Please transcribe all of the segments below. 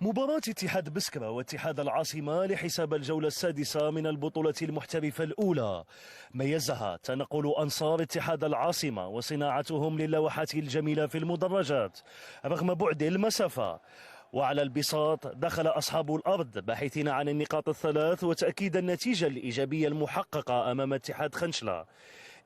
مباراة اتحاد بسكرة واتحاد العاصمة لحساب الجولة السادسة من البطولة المحترفة الأولى ميزها تنقل أنصار اتحاد العاصمة وصناعتهم للوحات الجميلة في المدرجات رغم بعد المسافة. وعلى البساط دخل أصحاب الأرض باحثين عن النقاط الثلاث وتأكيد النتيجة الإيجابية المحققة أمام اتحاد خنشلة،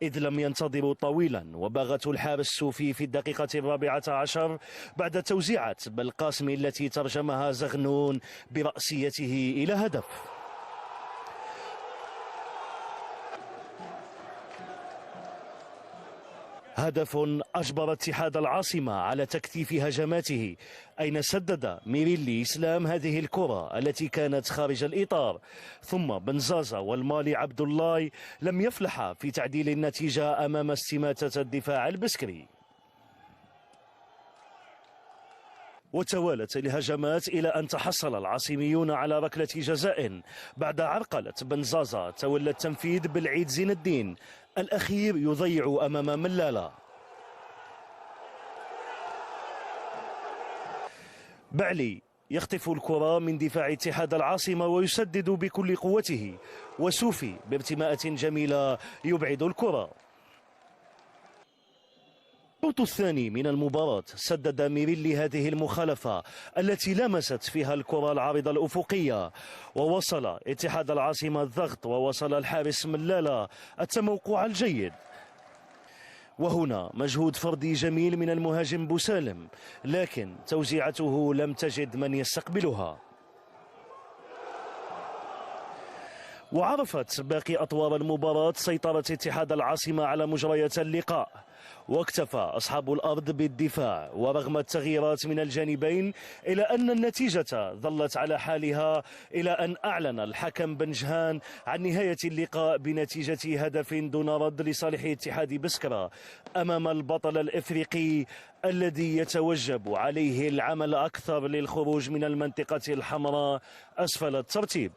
إذ لم ينتظروا طويلا وباغته الحارس السوفي في الدقيقة 14 بعد توزيعة بالقاسم التي ترجمها زغنون برأسيته إلى هدف. هدف أجبر اتحاد العاصمة على تكثيف هجماته، أين سدد ميريلي إسلام هذه الكرة التي كانت خارج الإطار، ثم بنزازا والمالي عبد الله لم يفلح في تعديل النتيجة أمام استماتة الدفاع البسكري. وتوالت الهجمات إلى أن تحصل العاصميون على ركلة جزاء بعد عرقلة بنزازا تولى التنفيذ بالعيد زين الدين، الأخير يضيع أمام ملالة. بعلي يخطف الكرة من دفاع اتحاد العاصمة ويسدد بكل قوته، وسوفي بارتماءة جميلة يبعد الكرة. الشوط الثاني من المباراة سدد ميريلي هذه المخالفة التي لمست فيها الكرة العارضة الأفقية، ووصل اتحاد العاصمة الضغط ووصل الحارس ملالة التموقع الجيد. وهنا مجهود فردي جميل من المهاجم بوسالم، لكن توزيعته لم تجد من يستقبلها. وعرفت باقي أطوار المباراة سيطرة اتحاد العاصمة على مجريات اللقاء، واكتفى أصحاب الأرض بالدفاع ورغم التغييرات من الجانبين إلى أن النتيجة ظلت على حالها، إلى أن أعلن الحكم بنجهان عن نهاية اللقاء بنتيجة هدف دون رد لصالح اتحاد بسكرة أمام البطل الإفريقي الذي يتوجب عليه العمل أكثر للخروج من المنطقة الحمراء أسفل الترتيب.